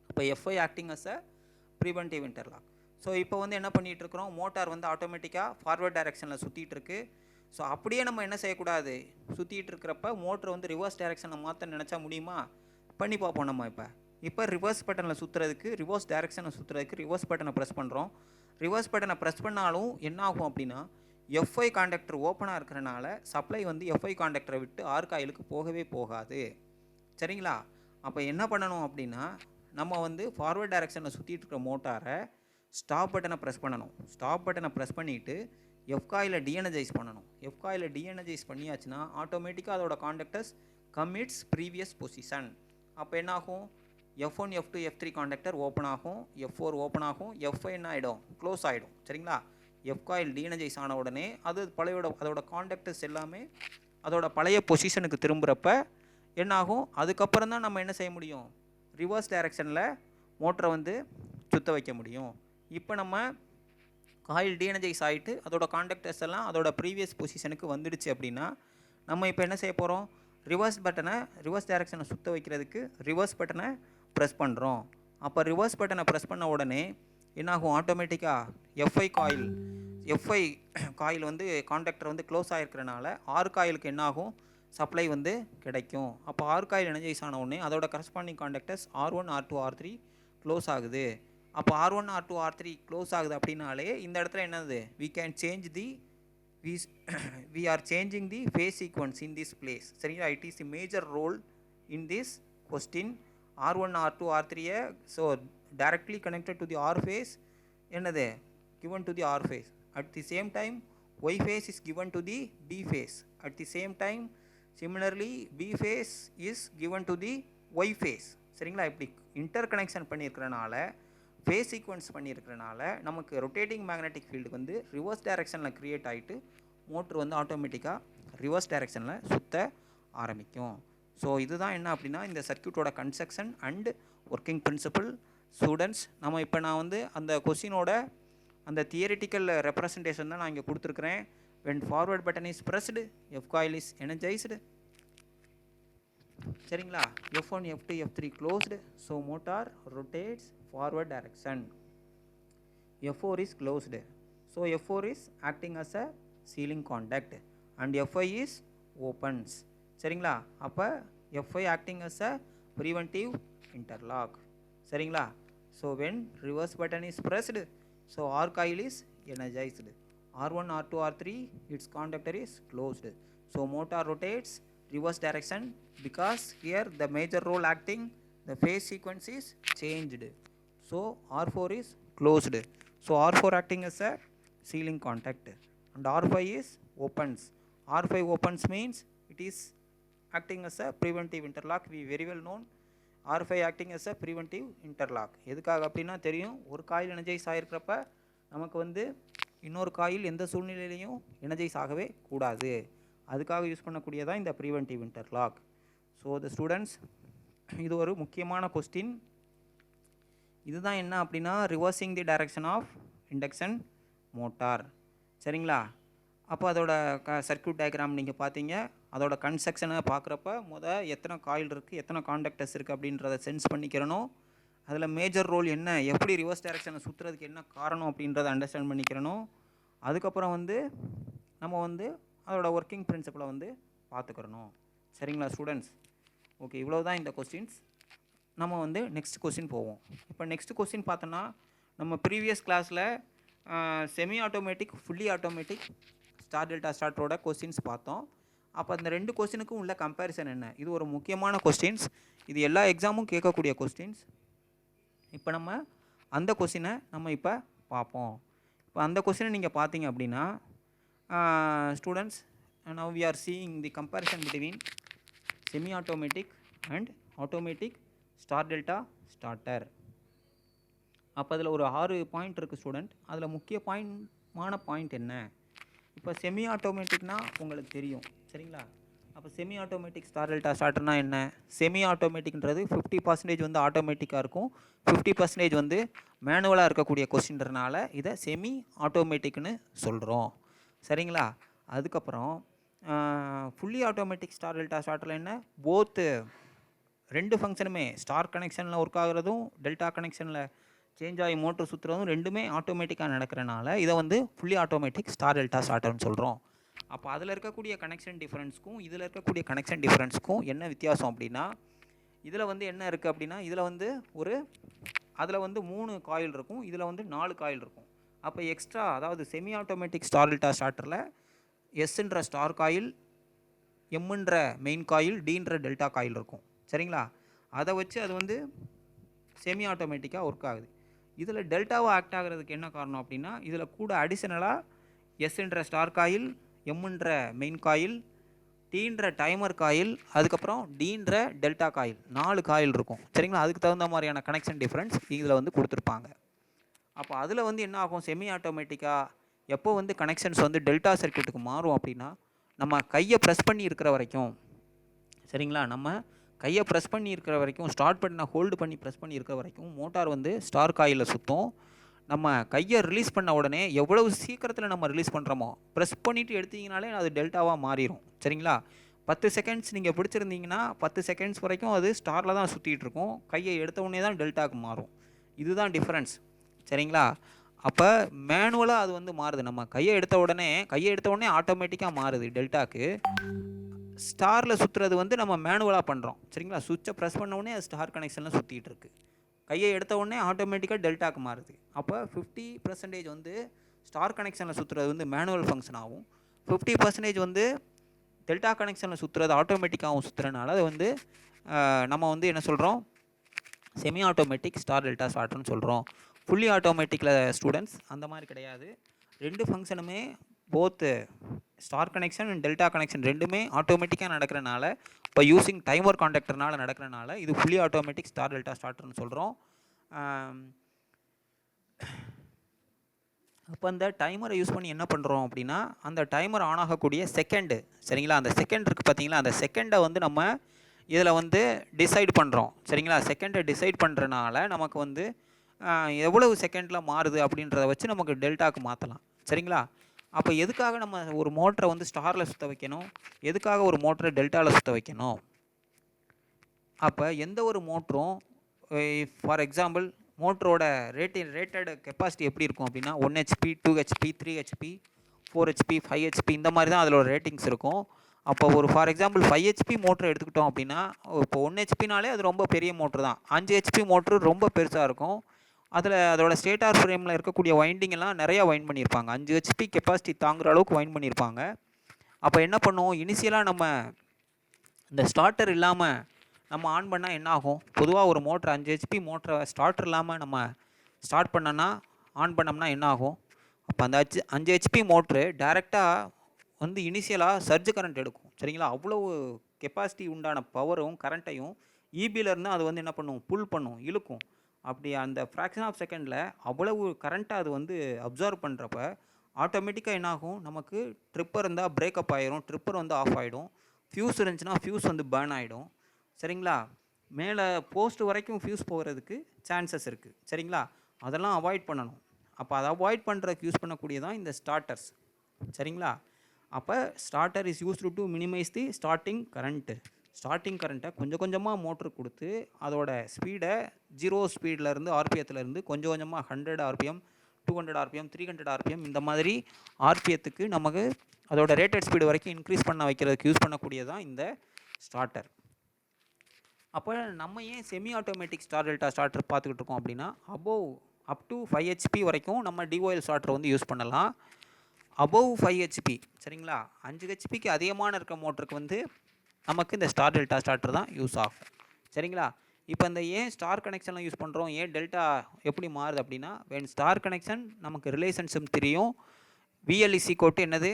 இப்போ F5 acting as a preventive interlock. So இப்போ வந்து என்ன பண்ணிகிட்டு இருக்கிறோம், மோட்டார் வந்து ஆட்டோமேட்டிக்காக ஃபார்வர்ட் டைரெக்ஷனில் சுற்றிட்டு இருக்கு. ஸோ அப்படியே நம்ம என்ன செய்யக்கூடாது, சுற்றிட்டு இருக்கிறப்ப மோட்டர் வந்து ரிவர்ஸ் டைரெக்ஷனை மாற்ற நினச்சா முடியுமா, பண்ணி பார்ப்போம் நம்ம. இப்போ ரிவர்ஸ் பட்டனில் சுற்றுறதுக்கு, ரிவர்ஸ் டைரெக்ஷனை சுற்றுறதுக்கு ரிவர்ஸ் பட்டனை ப்ரெஸ் பண்ணுறோம். ரிவர்ஸ் பட்டனை ப்ரெஸ் பண்ணாலும் என்ன ஆகும் அப்படின்னா F5 காண்டக்டர் ஓப்பனாக இருக்கிறனால சப்ளை வந்து F5 காண்டக்டரை விட்டு ஆர் காயிலுக்கு போகவே போகாது. சரிங்களா? அப்போ என்ன பண்ணணும் அப்படின்னா, நம்ம வந்து ஃபார்வர்ட் டைரெக்ஷனில் சுற்றிட்டு இருக்கிற மோட்டாரை ஸ்டாப் பட்டனை ப்ரெஸ் பண்ணணும். ஸ்டாப் பட்டனை ப்ரெஸ் பண்ணிவிட்டு எஃப் காயிலை டீஎனர்ஜைஸ் பண்ணணும். எஃப் காயிலை டீஎனர்ஜைஸ் பண்ணியாச்சுன்னா ஆட்டோமேட்டிக்காக அதோட contactors come it's previous position. அப்போ என்ன ஆகும், F1 F2 F3 contactor open ஆகும், F4 ஓப்பன் ஆகும், F5 என்ன ஆகிடும், க்ளோஸ் ஆகிடும். சரிங்களா? எஃப் காயில் டீஎனர்ஜைஸ் ஆன உடனே அது அதோட காண்டக்டர்ஸ் எல்லாமே அதோட பழைய பொசிஷனுக்கு திரும்புகிறப்ப என்ன ஆகும், அதுக்கப்புறம் தான் நம்ம என்ன செய்ய முடியும், ரிவர்ஸ் டைரெக்ஷனில் மோட்டரை வந்து சுற்ற வைக்க முடியும். இப்போ நம்ம காயில் டீஎனர்ஜைஸ் ஆகிட்டு அதோட காண்டக்டர்ஸ் எல்லாம் அதோட ப்ரீவியஸ் பொசிஷனுக்கு வந்துடுச்சு அப்படின்னா நம்ம இப்போ என்ன செய்ய போகிறோம், ரிவர்ஸ் டைரெக்ஷனை சுற்ற வைக்கிறதுக்கு ரிவர்ஸ் பட்டனை ப்ரெஸ் பண்ணுறோம். அப்போ ரிவர்ஸ் பட்டனை ப்ரெஸ் பண்ண உடனே என்னாகும், ஆட்டோமேட்டிக்காக எஃப்ஐ காயில் வந்து காண்டக்டர் வந்து க்ளோஸ் ஆகிருக்கிறனால ஆர் காயிலுக்கு என்னாகும், சப்ளை வந்து கிடைக்கும். அப்போ ஆர் காயில் எனர்ஜைஸ் ஆன உடனே அதோட corresponding காண்டக்டர்ஸ் R1 R2 R3 close ஆகுது. அப்போ R1 R2 R3 க்ளோஸ் ஆகுது அப்படின்னாலே இந்த இடத்துல என்னது, we are changing the phase sequence in this place. சரிங்களா? it is a major role in this question. R1 R2 R3 so directly connected to the R phase என்னது given to the R phase. At the same time Y phase is given to the B phase. At the same time similarly B phase is given to the Y phase. சரிங்களா? இப்படி inter connection பண்ணியிருக்கிறனால face sequence பண்ணியிருக்கிறனால நமக்கு rotating magnetic field வந்து reverse டைரெக்ஷனில் create ஆகிட்டு motor வந்து ஆட்டோமேட்டிக்காக reverse டைரெக்ஷனில் சுற்ற ஆரம்பிக்கும். ஸோ இதுதான் என்ன அப்படின்னா இந்த சர்க்யூட்டோட construction and working principle. Students, நான் வந்து அந்த கொஸ்டினோட அந்த தியரிட்டிக்கல் ரெப்ரசன்டேஷன் தான் நான் இங்கே கொடுத்துருக்குறேன். when forward button is pressed F coil is energized. சரிங்களா? F1 F2 F3 closed, so motor rotates forward direction. F4 is closed, so F4 is acting as a sealing contact and F5 is opens. சரிங்களா? அப்போ F5 acting as a preventive interlock. சரிங்களா? so when reverse button is pressed, so R coil is energized. R1 R2 R3 its conductor is closed, so motor rotates reverse direction because here the major role acting the phase sequence is changed, so R4 is closed, so R4 acting as a sealing contact and R5 is opens. R5 opens means it is acting as a preventive interlock, we very well known. R5 acting as a preventive interlock. எதுக்காக அப்படின்னா தெரியும், ஒரு coil energise ஆகிருக்கிறப்ப நமக்கு வந்து இன்னொரு coil எந்த சூழ்நிலையிலையும் energise ஆகவே கூடாது, அதுக்காக யூஸ் பண்ணக்கூடியதான் இந்த preventive interlock. So the students, இது ஒரு முக்கியமான கொஸ்டின். இதுதான் என்ன அப்படின்னா reversing the direction of induction motor. சரிங்களா? அப்போ அதோட சர்க்யூட் டயக்ராம் நீங்கள் பார்த்தீங்க, அதோட கன்ஸ்ட்ரக்ஷனை பார்க்குறப்ப எத்தனை காயில் இருக்குது, எத்தனை காண்டக்டர்ஸ் இருக்குது அப்படின்றத சென்ஸ் பண்ணிக்கிறணும். அதில் மேஜர் ரோல் என்ன, எப்படி ரிவர்ஸ் டைரக்ஷனை சுற்றுறதுக்கு என்ன காரணம் அப்படின்றத அண்டர்ஸ்டாண்ட் பண்ணிக்கிறணும். அதுக்கப்புறம் வந்து நம்ம வந்து அதோட ஒர்க்கிங் பிரின்சிபலை வந்து பார்த்துக்கிறணும். சரிங்களா ஸ்டூடெண்ட்ஸ்? ஓகே, இவ்வளோ தான் இந்த கொஸ்டின்ஸ். நம்ம வந்து நெக்ஸ்ட் கொஸ்டின் போவோம். இப்போ நெக்ஸ்ட் கொஸ்டின் பார்த்தோன்னா, நம்ம ப்ரீவியஸ் கிளாஸில் semi automatic, fully automatic, star delta ஸ்டார்டரோட கொஸ்டின்ஸ் பார்த்தோம். அப்போ அந்த ரெண்டு கொஸ்டினுக்கும் உள்ள கம்பேரிசன் என்ன, இது ஒரு முக்கியமான கொஸ்டின்ஸ். இது எல்லா எக்ஸாமும் கேட்கக்கூடிய கொஸ்டின்ஸ். இப்போ நம்ம அந்த கொஸ்டினை நம்ம இப்போ பார்ப்போம். இப்போ அந்த கொஸ்டினை நீங்கள் பார்த்தீங்க அப்படின்னா students, now we are seeing the comparison between semi automatic and automatic star delta starter. அப்போ அதில் ஒரு 6 பாயிண்ட் இருக்குது ஸ்டூடெண்ட். அதில் முக்கியமான பாயிண்ட் என்ன, இப்போ செமி ஆட்டோமேட்டிக்னால் உங்களுக்கு தெரியும். சரிங்களா? அப்போ செமி ஆட்டோமேட்டிக் ஸ்டார் டெல்டா ஸ்டார்டர்னா என்ன? செமி ஆட்டோமேட்டிக்ன்றது 50% வந்து ஆட்டோமேட்டிக்காக இருக்கும், 50% வந்து மேனுவலாக இருக்கக்கூடிய கொஸ்டின்றனால இதை செமி ஆட்டோமேட்டிக்னு சொல்கிறோம். சரிங்களா? அதுக்கப்புறம் ஃபுல்லி ஆட்டோமேட்டிக் ஸ்டார் டெல்டா ஸ்டார்டரில் என்ன, போத்து ரெண்டு ஃபங்க்ஷனுமே ஸ்டார் கனெக்ஷனில் ஒர்க் ஆகுறதும் டெல்டா கனெக்ஷனில் சேஞ்ச் ஆகி மோட்டர் சுற்றுறதும் ரெண்டுமே ஆட்டோமேட்டிக்காக நடக்கிறனால இதை வந்து ஃபுல்லி ஆட்டோமேட்டிக் ஸ்டார் டெல்டா ஸ்டார்டர்னு சொல்கிறோம். அப்போ அதில் இருக்கக்கூடிய கனெக்ஷன் டிஃப்ரென்ஸ்க்கும் இதில் இருக்கக்கூடிய கனெக்ஷன் டிஃப்ரென்ஸ்க்கும் என்ன வித்தியாசம் அப்படின்னா, இதில் வந்து என்ன இருக்குது அப்படின்னா, இதில் வந்து அதில் வந்து 3 காயில் இருக்கும், இதில் வந்து 4 காயில் இருக்கும். அப்போ எக்ஸ்ட்ரா, அதாவது செமி ஆட்டோமேட்டிக் ஸ்டார் டெல்டா ஸ்டார்டரில் எஸ்ன்ற ஸ்டார் காயில், எம்ன்ற மெயின் காயில், டீன்ற டெல்டா காயில் இருக்கும். சரிங்களா? அதை வச்சு அது வந்து செமி ஆட்டோமேட்டிக்காக ஒர்க் ஆகுது. இதில் டெல்டாவாக ஆக்ட் ஆகிறதுக்கு என்ன காரணம் அப்படின்னா, இதில் கூட அடிஷனலாக எஸ்ன்ற ஸ்டார் காயில், எம்ன்ற மெயின் காயில், டீன்ற டைமர் காயில், அதுக்கப்புறம் டீன்ற டெல்டா காயில், 4 காயில் இருக்கும். சரிங்களா? அதுக்கு தகுந்த மாதிரியான கனெக்ஷன் டிஃப்ரென்ஸ் இதில் வந்து கொடுத்துருப்பாங்க. அப்போ அதில் வந்து என்ன ஆகும், செமி ஆட்டோமேட்டிக்காக எப்போ வந்து கனெக்ஷன்ஸ் வந்து டெல்டா சர்க்யூட்டுக்கு மாறும் அப்படின்னா, நம்ம கையை ப்ரெஸ் பண்ணி இருக்கிற வரைக்கும், சரிங்களா, நம்ம கையை ப்ரெஸ் பண்ணி இருக்கிற வரைக்கும், ஸ்டார்ட் பட்டனை ஹோல்டு பண்ணி ப்ரெஸ் பண்ணி இருக்கிற வரைக்கும் மோட்டார் வந்து ஸ்டார் காயிலில் சுற்றும். நம்ம கையை ரிலீஸ் பண்ண உடனே எவ்வளவு சீக்கிரத்தில் நம்ம ரிலீஸ் பண்ணுறோமோ, ப்ரெஸ் பண்ணிவிட்டு எடுத்தீங்கனாலே அது டெல்டாவாக மாறிடும். சரிங்களா? 10 செகண்ட்ஸ் நீங்கள் பிடிச்சிருந்தீங்கன்னா 10 செகண்ட்ஸ் வரைக்கும் அது ஸ்டாரில் தான் சுற்றிட்டு இருக்கும், கையை எடுத்த உடனே தான் டெல்டாவுக்கு மாறும். இதுதான் டிஃப்ரென்ஸ். சரிங்களா? அப்போ மேனுவலாக அது வந்து மாறுது. நம்ம கையை எடுத்த உடனே ஆட்டோமேட்டிக்காக மாறுது டெல்டாக்கு. ஸ்டாரில் சுற்றுறது வந்து நம்ம மேனுவலாக பண்ணுறோம். சரிங்களா? சுவிட்சை ப்ரெஸ் பண்ண உடனே அது ஸ்டார் கனெக்ஷனில் சுற்றிட்டு இருக்குது, கையை எடுத்த உடனே ஆட்டோமேட்டிக்காக டெல்டாக்கு மாறுது. அப்போ 50% வந்து ஸ்டார் கனெக்ஷனில் சுற்றுறது வந்து மேனுவல் ஃபங்க்ஷன் ஆகும், 50% வந்து டெல்டா கனெக்ஷனில் சுற்றுறது ஆட்டோமேட்டிக்காகவும் சுற்றுறதுனால அது வந்து நம்ம வந்து என்ன சொல்கிறோம், செமி ஆட்டோமேட்டிக் ஸ்டார் டெல்டா ஸ்டார்டர்னு சொல்கிறோம். ஃபுல்லி ஆட்டோமேட்டிக்கில் ஸ்டூடெண்ட்ஸ் அந்த மாதிரி கிடையாது. ரெண்டு ஃபங்க்ஷனுமே போத்து star connection and delta connection ரெண்டுமே ஆட்டோமேட்டிக்காக நடக்கிறனால, இப்போ யூஸிங் டைமர் கான்டாக்டர்னால நடக்கிறனால இது ஃபுல்லி ஆட்டோமேட்டிக் ஸ்டார் டெல்டா ஸ்டார்டர்னு சொல்கிறோம். அப்போ அந்த டைமரை யூஸ் பண்ணி என்ன பண்ணுறோம் அப்படின்னா, அந்த டைமர் ஆன் ஆகக்கூடிய செகண்டு, சரிங்களா, அந்த செகண்ட் இருக்குது பார்த்தீங்களா, அந்த செகண்டை வந்து நம்ம இதில் வந்து டிசைட் பண்ணுறோம். சரிங்களா? செகண்டை டிசைட் பண்ணுறனால நமக்கு வந்து எவ்வளவு செகண்டில் மாறுது அப்படின்றத வச்சு நமக்கு டெல்டாக்கு மாற்றலாம். சரிங்களா? அப்போ எதுக்காக நம்ம ஒரு மோட்டரை வந்து ஸ்டாரில் சுற்ற வைக்கணும், எதுக்காக ஒரு மோட்டரை டெல்டாவில் சுற்ற வைக்கணும்? அப்போ எந்த ஒரு மோட்டரும், ஃபார் எக்ஸாம்பிள் மோட்டரோட ரேட்டட் கெப்பாசிட்டி எப்படி இருக்கும் அப்படின்னா 1 HP, 2 HP, 3 HP, 4 HP, 5 HP இந்த மாதிரி தான் அதோட ரேட்டிங்ஸ் இருக்கும். அப்போ ஒரு ஃபார் எக்ஸாம்பிள் 5 HP மோட்டர் எடுத்துக்கிட்டோம் அப்படின்னா, இப்போ 1 HPனாலே அது ரொம்ப பெரிய மோட்ரு தான். 5 HP மோட்ரு ரொம்ப பெருசாக இருக்கும். அதோட ஸ்டேட்டார் ஃப்ரேமில் இருக்கக்கூடிய வைண்டிங் எல்லாம் நிறையா வைண்ட் பண்ணியிருப்பாங்க, 5 HP கெப்பாசிட்டி தாங்குற அளவுக்கு வைண்ட் பண்ணியிருப்பாங்க. அப்போ என்ன பண்ணுவோம், இனிஷியலாக நம்ம இந்த ஸ்டார்டர் இல்லாமல் நம்ம ஆன் பண்ணால் என்ன ஆகும், பொதுவாக ஒரு மோட்டர் 5 HP மோட்டரை ஸ்டார்டர் இல்லாமல் நம்ம ஸ்டார்ட் பண்ணோன்னா ஆன் பண்ணோம்னா என்ன ஆகும், அப்போ அந்த 5 HP மோட்ரு டைரெக்டாக வந்து இனிஷியலாக சர்ஜ் கரண்ட் எடுக்கும். சரிங்களா? அவ்வளோ கெப்பாசிட்டி உண்டான பவரும் கரண்ட்டையும் இபியிலேருந்து அது வந்து என்ன பண்ணும், புல் பண்ணும், இழுக்கும். அப்படி அந்த ஃப்ராக்ஷன் ஆஃப் செகண்டில் அவ்வளவு கரண்ட்டை அது வந்து அப்சர்வ் பண்ணுறப்ப ஆட்டோமேட்டிக்காக என்னாகும், நமக்கு ட்ரிப்பர் இருந்தால் பிரேக்கப் ஆகிரும், ட்ரிப்பர் வந்து ஆஃப் ஆகிடும், ஃபியூஸ் இருந்துச்சுன்னா ஃபியூஸ் வந்து பேர்ன் ஆகிடும். சரிங்களா? மேலே போஸ்ட் வரைக்கும் ஃபியூஸ் போகிறதுக்கு சான்சஸ் இருக்குது. சரிங்களா? அதெல்லாம் அவாய்ட் பண்ணணும். அப்போ அதை அவாய்ட் பண்ணுறதுக்கு யூஸ் பண்ணக்கூடியதான் இந்த ஸ்டார்டர்ஸ். சரிங்களா? அப்போ starter is used to minimise the starting current. Starting கரண்ட்டை கொஞ்சம் கொஞ்சமாக மோட்ரு கொடுத்து அதோட ஸ்பீடை 0 ஸ்பீட்லேருந்து ஆர்பிஎத்துலேருந்து கொஞ்சம் கொஞ்சமாக 100 ஆர்பிஎம், 200 ஆர்பிஎம், 300 ஆர்பிஎம் இந்த மாதிரி ஆர்பிஎத்துக்கு நமக்கு அதோட ரேட்டட் ஸ்பீடு வரைக்கும் இன்க்ரீஸ் பண்ண வைக்கிறதுக்கு யூஸ் பண்ணக்கூடியதான் இந்த ஸ்டார்டர். அப்போ நம்ம ஏன் semi automatic star delta starter பார்த்துக்கிட்டு இருக்கோம் அப்படின்னா, அப் டு 5 ஹெச்பி வரைக்கும் நம்ம டிஓஎல் ஸ்டார்டர் வந்து யூஸ் பண்ணலாம். அபவ் 5 ஹெச்பி, சரிங்களா, 5 ஹெச்பிக்கு அதிகமான இருக்க மோட்டருக்கு வந்து நமக்கு இந்த ஸ்டார் டெல்டா ஸ்டார்டர் தான் யூஸ் ஆகும். சரிங்களா? இப்போ இந்த ஏன் ஸ்டார் கனெக்ஷன்லாம் யூஸ் பண்ணுறோம், ஏன் டெல்டா எப்படி மாறுது அப்படின்னா, வென் ஸ்டார் கனெக்ஷன் நமக்கு ரிலேஷன்ஷிப் தெரியும். VL இஸ் ஈக்குவல் டு என்னது,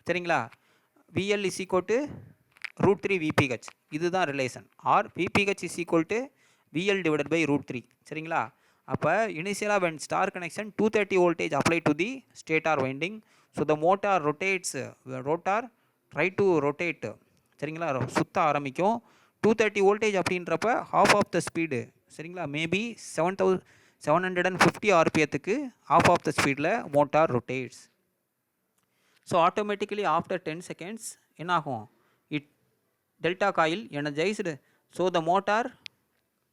சரிங்களா, VL is equal to √3 VPH, இதுதான் relation. Or VPH is equal to VL divided by √3. சரிங்களா? அப்போ இனிஷியலாக when star connection 230 voltage apply to the stator winding. So the motor rotates, rotor try to rotate, சரிங்களா, சுற்ற ஆரம்பிக்கும். 230 voltage அப்படின்றப்ப half of the speed, சரிங்களா, maybe 750 ஆர்பிஎத்துக்கு half of த ஸ்பீடில் motor rotates. So automatically after 10 seconds என்னாகும், delta coil energised. So the motor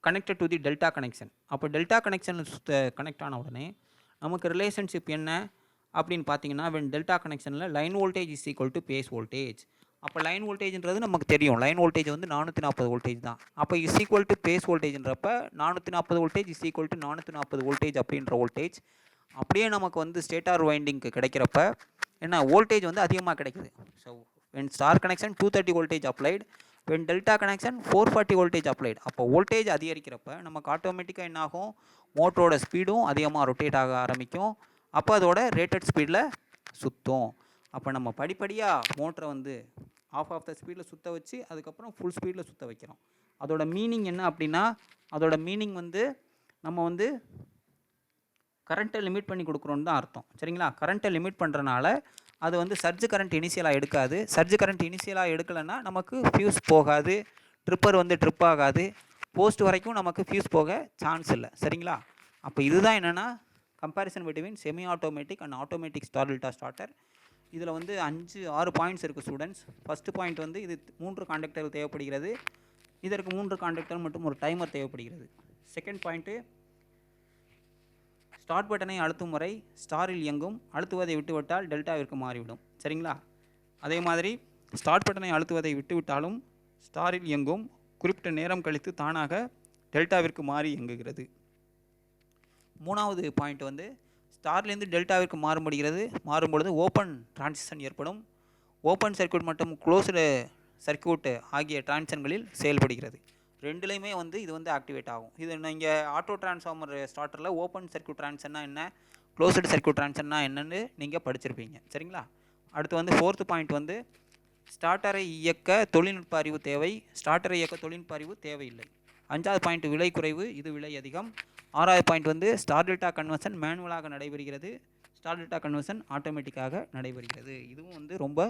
connected to the delta connection. அப்போ delta connection connect ஆன உடனே நமக்கு ரிலேஷன்ஷிப் என்ன அப்படின்னு பார்த்தீங்கன்னா, வென் டெல்டா கனெக்ஷனில் line voltage is equal to phase voltage. அப்போ லைன் வோல்டேஜ்ன்றது நமக்கு தெரியும், லைன் வோல்டேஜ் வந்து 440 வோல்டேஜ் தான். அப்போ இஸ் ஈக்குவல் டு பேஸ் வோல்டேஜ்ன்றப்ப 440 voltage is equal to 440 voltage அப்படின்ற வோல்டேஜ் அப்படியே நமக்கு வந்து ஸ்டேட்டார் வைண்டிங்க்கு கிடைக்கிறப்ப என்ன வோல்டேஜ் வந்து அதிகமாக கிடைக்குது. So when star connection 230 voltage applied, when delta connection 440 voltage applied. அப்போ வோல்டேஜ் அதிகரிக்கிறப்ப நமக்கு ஆட்டோமேட்டிக்காக என்ன ஆகும், மோட்டரோட ஸ்பீடும் அதிகமாக ரொட்டேட் ஆக ஆரம்பிக்கும். அப்போ அதோட ரேட்டட் ஸ்பீடில் சுற்றும். அப்போ நம்ம படிப்படியாக மோட்டரை வந்து ஆஃப் த ஸ்பீடில் சுற்ற வச்சு அதுக்கப்புறம் ஃபுல் ஸ்பீடில் சுற்ற வைக்கிறோம். அதோட மீனிங் என்ன அப்படின்னா, அதோட மீனிங் வந்து நம்ம வந்து கரண்ட்டை லிமிட் பண்ணி கொடுக்குறோன்னு தான் அர்த்தம். சரிங்களா? கரண்ட்டை லிமிட் பண்ணுறனால அது வந்து சர்ஜ் கரண்ட் இனிஷியலாக எடுக்காது. சர்ஜ் கரண்ட் இனிஷியலாக எடுக்கலைன்னா நமக்கு ஃபியூஸ் போகாது, ட்ரிப்பர் வந்து ட்ரிப் ஆகாது, போஸ்ட் வரைக்கும் நமக்கு ஃபியூஸ் போக சான்ஸ் இல்லை. சரிங்களா? அப்போ இதுதான் என்னென்னா comparison between semi automatic and automatic star delta starter. இதில் வந்து 5-6 பாயிண்ட்ஸ் இருக்குது ஸ்டூடெண்ட்ஸ். ஃபஸ்ட்டு பாயிண்ட் வந்து இது 3 காண்டக்டர் தேவைப்படுகிறது. இதற்கு 3 காண்டக்டர் மற்றும் ஒரு டைமர் தேவைப்படுகிறது. செகண்ட் பாயிண்ட்டு, ஸ்டார்ட் பட்டனை அழுத்தும் வரை ஸ்டாரில் இயங்கும், அழுத்துவதை விட்டுவிட்டால் டெல்டாவிற்கு மாறிவிடும். சரிங்களா? அதே மாதிரி ஸ்டார்ட் பட்டனை அழுத்துவதை விட்டுவிட்டாலும் ஸ்டாரில் இயங்கும், குறிப்பிட்ட நேரம் கழித்து தானாக டெல்டாவிற்கு மாறி இயங்குகிறது. மூணாவது பாயிண்ட் வந்து ஸ்டார்லேருந்து டெல்டாவிற்கு மாறும்பொழுது ஓப்பன் டிரான்சிஷன் ஏற்படும். ஓப்பன் சர்க்யூட் மற்றும் க்ளோஸ்டு சர்க்யூட் ஆகிய டிரான்சிஷன்களில் செயல்படுகிறது. ரெண்டுலேயுமே வந்து இது வந்து ஆக்டிவேட் ஆகும். இது நீங்கள் ஆட்டோ டிரான்ஸ்ஃபார்மர் ஸ்டார்டரில் ஓப்பன் சர்க்யூட் டிரான்சிஷன்னா என்ன, க்ளோஸ்டு சர்க்யூட் டிரான்சிஷன்னா என்னன்னு நீங்கள் படிச்சிருப்பீங்க. சரிங்களா? அடுத்து வந்து ஃபோர்த்து பாயிண்ட் வந்து ஸ்டார்டரை இயக்க தொழில்நுட்ப அறிவு தேவை, ஸ்டார்டரை இயக்க தொழில்நுட்ப அறிவு தேவையில்லை. அஞ்சாவது பாயிண்ட் விலை குறைவு, இது விலை அதிகம். ஆறாவது பாயிண்ட் வந்து ஸ்டார் டெல்டா கன்வர்ஷன் மேனுவலாக நடைபெறுகிறது, ஸ்டார் டெல்டா கன்வர்ஷன் ஆட்டோமேட்டிக்காக நடைபெறுகிறது. இதுவும் வந்து ரொம்ப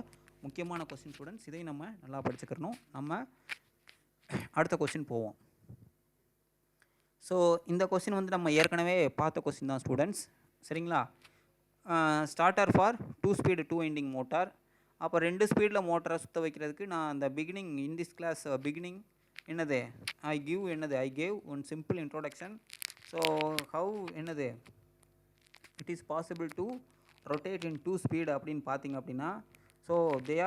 முக்கியமான கொஸ்டின் ஸ்டூடெண்ட்ஸ். இதை நம்ம நல்லா படிச்சுக்கிறணும். நம்ம அடுத்த கொஸ்டின் போவோம். ஸோ இந்த கொஸ்டின் வந்து நம்ம ஏற்கனவே பார்த்த கொஸ்டின் தான் ஸ்டூடெண்ட்ஸ். சரிங்களா? Starter for 2 speed 2 winding motor. அப்போ 2 ஸ்பீடில் மோட்டரை சுற்ற வைக்கிறதுக்கு நான் அந்த beginning in this class beginning என்னது I gave one simple introduction. So how என்னது it is possible to rotate in 2 speed அப்படின்னு பார்த்தீங்க அப்படின்னா, so there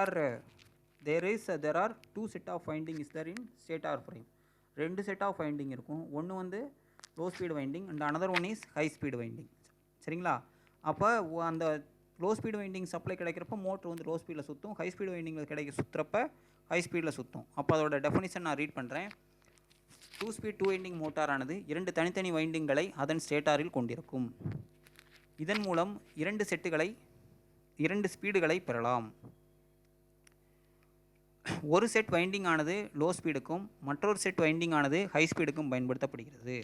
are 2 set of winding is there in stator frame. 2 set of winding இருக்கும். ஒன்று வந்து low speed winding and another one is high speed winding. சரிங்களா? அப்போ அந்த low speed winding supply கிடைக்கிறப்ப மோட்ரு வந்து லோ ஸ்பீடில் சுற்றும், ஹை ஸ்பீடு வைண்டிங்கில் சுற்றுறப்ப ஹை ஸ்பீடில் சுற்றும். அப்போ அதோட டெஃபினிஷன் நான் ரீட் பண்ணுறேன். 2 ஸ்பீட் 2 வைண்டிங் மோட்டாரானது 2 தனித்தனி வைண்டிங்களை அதன் ஸ்டேட்டாரில் கொண்டிருக்கும். இதன் மூலம் 2 ஸ்பீடுகளை பெறலாம். ஒரு செட் வைண்டிங் ஆனது லோ ஸ்பீடுக்கும் மற்றொரு செட் வைண்டிங் ஆனது ஹை ஸ்பீடுக்கும் பயன்படுத்தப்படுகிறது.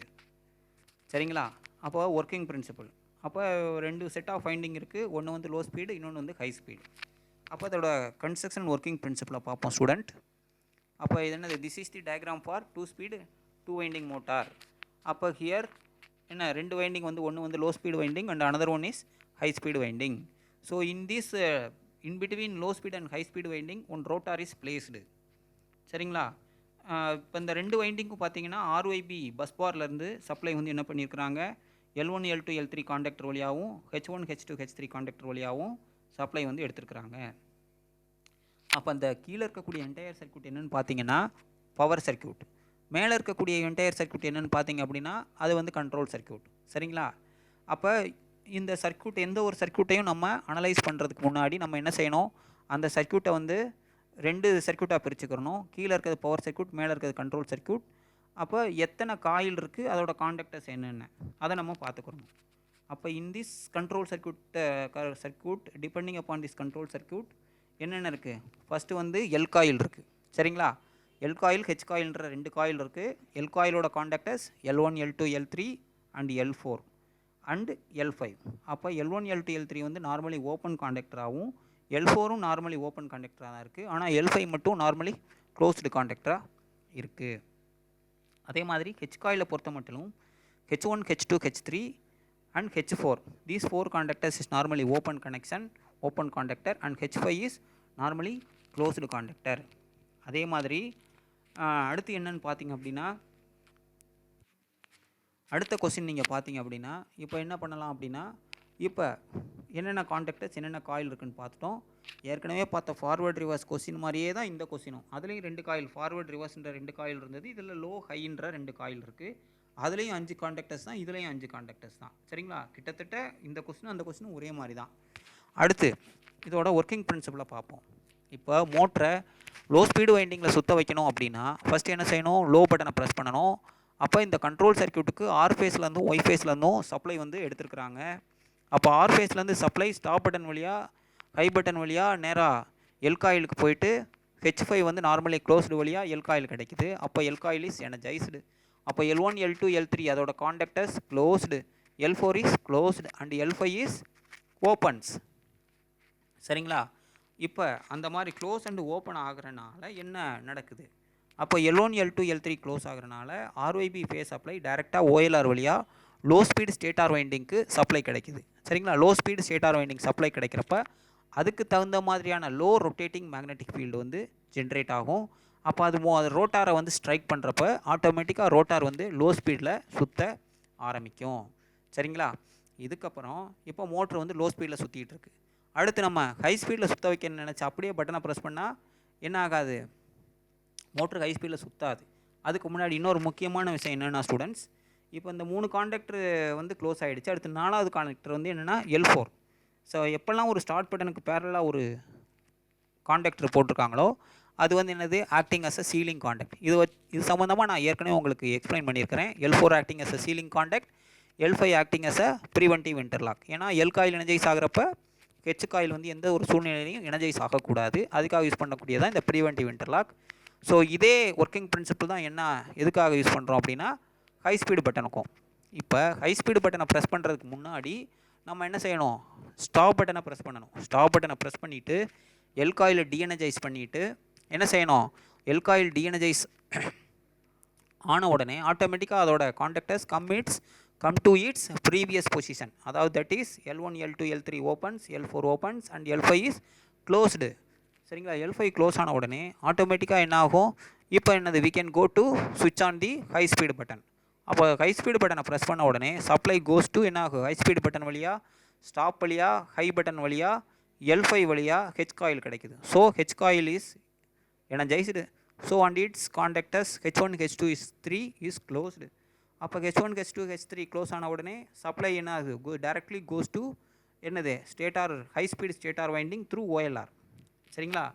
சரிங்களா? அப்போ ஒர்க்கிங் பிரின்சிபல். அப்போ 2 செட் ஆஃப் வைண்டிங் இருக்குது. ஒன்று வந்து லோ ஸ்பீடு, இன்னொன்று வந்து ஹை ஸ்பீடு. அப்போ அதோட கன்ஸ்ட்ரக்ஷன் ஒர்க்கிங் பிரின்சிபலை பார்ப்போம் ஸ்டூடெண்ட். அப்போ இது என்னது? This is the diagram for 2 speed 2 winding motor. அப்போ ஹியர் என்ன 2 வைண்டிங் வந்து ஒன்று வந்து low speed winding and another one is high speed winding. So in this in between low speed and high speed winding one rotor is placed. சரிங்களா? இப்போ இந்த 2 வைண்டிங்கும் பார்த்தீங்கன்னா RYB bus பார்லேருந்து supply வந்து என்ன பண்ணியிருக்கிறாங்க, L1 L2 L3 காண்டக்டர் வழியாகவும் H1 H2 H3 contactor வழியாகவும் supply வந்து எடுத்துருக்குறாங்க. அப்போ அந்த கீழே இருக்கக்கூடிய என்டையர் சர்க்யூட் என்னென்னு பார்த்தீங்கன்னா பவர் சர்க்யூட். மேலே இருக்கக்கூடிய என்டையர் சர்க்யூட் என்னென்னு பார்த்தீங்க அப்படின்னா அது வந்து கண்ட்ரோல் சர்க்யூட். சரிங்களா? அப்போ இந்த சர்க்யூட் எந்த ஒரு சர்க்யூட்டையும் நம்ம அனலைஸ் பண்ணுறதுக்கு முன்னாடி நம்ம என்ன செய்யணும், அந்த சர்க்யூட்டை வந்து 2 சர்க்யூட்டாக பிரிச்சுக்கிறணும். கீழே இருக்கிறது பவர் சர்க்யூட், மேலே இருக்கிறது கண்ட்ரோல் சர்க்யூட். அப்போ எத்தனை காயில் இருக்குது, அதோட காண்டக்டர்ஸ் என்னென்ன, அதை நம்ம பார்த்துக்கிறணும். அப்போ in this control circuit depending upon this control circuit என்னென்ன இருக்குது, ஃபஸ்ட்டு வந்து எல் காயில் இருக்குது. சரிங்களா? எல் காயில் ஹெச் காயில்ன்ற 2 காயில் இருக்குது. எல் காயிலோட contactors L1 L2 L3 and L4 and L5. அப்போ L1 L2 L3 வந்து நார்மலி ஓப்பன் காண்டக்டராகவும் L4ம் நார்மலி ஓப்பன் காண்டக்டராக தான் இருக்குது. ஆனால் L5 மட்டும் நார்மலி க்ளோஸ்டு காண்டக்டராக இருக்குது. அதே மாதிரி ஹெச் காயிலை பொறுத்த மட்டும் H1 H2 H3 and H4 these 4 contactors is normally open connection open contactor and H5 is normally closed contactor. அதே மாதிரி அடுத்து என்னன்னு பார்த்தீங்க அப்படின்னா அடுத்த கொஸ்டின் நீங்கள் பார்த்தீங்க அப்படின்னா இப்போ என்ன பண்ணலாம் அப்படின்னா இப்போ என்னென்ன காண்டக்டர்ஸ் என்னென்ன காயில் இருக்குன்னு பார்த்துட்டோம். ஏற்கனவே பார்த்த ஃபார்வர்ட் ரிவர்ஸ் கொஸ்டின் மாதிரியே தான் இந்த கொஸ்டினும். அதுலேயும் 2 காயில் ஃபார்வர்ட் ரிவர்ஸ்ன்ற 2 காயில் இருந்தது. இதில் லோ ஹைன்ற 2 காயில் இருக்குது. அதுலேயும் 5 காண்டக்டர்ஸ் தான், இதுலேயும் 5 காண்டக்டர்ஸ் தான். சரிங்களா? கிட்டத்தட்ட இந்த கொஸ்டினும் அந்த கொஸ்டினும் ஒரே மாதிரி தான். அடுத்து இதோட ஒர்க்கிங் பிரின்சிபலை பார்ப்போம். இப்போ மோட்டரை லோ ஸ்பீடு வைண்டிங்கில் சுற்ற வைக்கணும் அப்படின்னா ஃபஸ்ட்டு என்ன செய்யணும், லோ பட்டனை ப்ரெஸ் பண்ணணும். அப்போ இந்த கண்ட்ரோல் சர்க்யூட்டுக்கு ஆர் ஃபேஸ்லேருந்தும் ஒய் ஃபேஸ்லேருந்தும் சப்ளை வந்து எடுத்துருக்குறாங்க. அப்போ ஆர் ஃபேஸ்லேருந்து சப்ளை ஸ்டாப் பட்டன் வழியாக ஹை பட்டன் வழியாக நேராக எல் காயிலுக்கு போயிட்டு H5 வந்து நார்மலி க்ளோஸ்டு வழியாக எல் காயில் கிடைக்குது. அப்போ எல் காயில் இஸ் எனர்ஜைஸ்டு. அப்போ L1 L2 L3 அதோட contactors closed, L4 is closed and L5 is opens. சரிங்களா? இப்போ அந்த மாதிரி க்ளோஸ் அண்ட் ஓப்பன் ஆகிறனால என்ன நடக்குது, அப்போ L1 L2 L3 க்ளோஸ் ஆகிறனால RYB ஃபேஸ் சப்ளை டைரெக்டாக OLR வழியாக லோ ஸ்பீடு ஸ்டேட்டார் வைண்டிங்க்கு சப்ளை கிடைக்குது. சரிங்களா? Low speed stator winding supply கிடைக்கிறப்ப அதுக்கு தகுந்த மாதிரியான லோ ரொட்டேட்டிங் மேக்னெட்டிக் ஃபீல்டு வந்து ஜென்ரேட் ஆகும். அப்போ அது ரோட்டாரை வந்து ஸ்ட்ரைக் பண்ணுறப்ப ஆட்டோமேட்டிக்காக ரோட்டார் வந்து லோ ஸ்பீடில் சுற்ற ஆரம்பிக்கும். சரிங்களா? இதுக்கப்புறம் இப்போ மோட்ரு வந்து லோ ஸ்பீடில் சுற்றிட்டு இருக்கு. அடுத்து நம்ம ஹை ஸ்பீடில் சுற்ற வைக்க நினச்சி அப்படியே பட்டனை ப்ரெஸ் பண்ணால் என்ன ஆகாது, மோட்ரு ஹை ஸ்பீடில் சுற்றாது. அதுக்கு முன்னாடி இன்னொரு முக்கியமான விஷயம் என்னென்னா ஸ்டூடெண்ட்ஸ், இப்போ இந்த 3 காண்டக்டர் வந்து க்ளோஸ் ஆகிடுச்சு. அடுத்து 4வது காண்டக்டர் வந்து என்னென்னா L4. ஸோ எப்போல்லாம் ஒரு ஸ்டார்ட் பட்டனுக்கு பேரலாக ஒரு காண்டக்டர் போட்டிருக்காங்களோ அது வந்து என்னது, acting as a sealing contact. இது சம்மந்தமாக நான் ஏற்கனவே உங்களுக்கு எக்ஸ்பிளைன் பண்ணியிருக்கிறேன். L4 acting as a sealing contact, L5 acting as a preventive interlock. ஏன்னா எல் காயில் எனர்ஜைஸ் ஆகிறப்ப ஹெச் காயில் வந்து எந்த ஒரு சூழ்நிலையிலையும் எனர்ஜைஸ் ஆகக்கூடாது. அதுக்காக யூஸ் பண்ணக்கூடியதான் இந்த ப்ரிவென்டிவ் இன்டர்லாக். ஸோ இதே ஒர்க்கிங் பிரின்சிபல் தான் என்ன எதுக்காக யூஸ் பண்ணுறோம் அப்படின்னா ஹை ஸ்பீடு பட்டனுக்கும். இப்போ ஹை ஸ்பீடு பட்டனை ப்ரெஸ் பண்ணுறதுக்கு முன்னாடி நம்ம என்ன செய்யணும், ஸ்டாப் பட்டனை ப்ரெஸ் பண்ணணும். ஸ்டாப் பட்டனை ப்ரெஸ் பண்ணிவிட்டு எல் காயிலை டீஎனர்ஜைஸ் பண்ணிவிட்டு என்ன செய்யணும், எல் காயில் டீஎனர்ஜைஸ் ஆன உடனே ஆட்டோமேட்டிக்காக அதோட contactors come to its previous position. அதாவது that is L1 L2 L3 opens, L4 opens and L5 is closed. சரிங்களா? L5 க்ளோஸ் ஆன உடனே ஆட்டோமேட்டிக்காக என்ன ஆகும், இப்போ என்னது, வி கேன் கோ டு ஸ்விட்ச் on the high speed button. அப்போ ஹை ஸ்பீடு பட்டனை ப்ரெஸ் பண்ண உடனே சப்ளை கோஸ் டு என்ன ஆகும், ஹை ஸ்பீடு பட்டன் வழியாக ஸ்டாப் வழியாக ஹை பட்டன் வழியாக L5 வழியாக ஹெச் காயில் கிடைக்குது. So H coil is energised. So and its contactors H1 H2 H3 is closed. அப்போ H1 H2 H3 க்ளோஸ் ஆன உடனே சப்ளை என்ன ஆகுது, டைரக்ட்லி கோஸ் டு என்னது, stator high speed stator winding through OLR. சரிங்களா?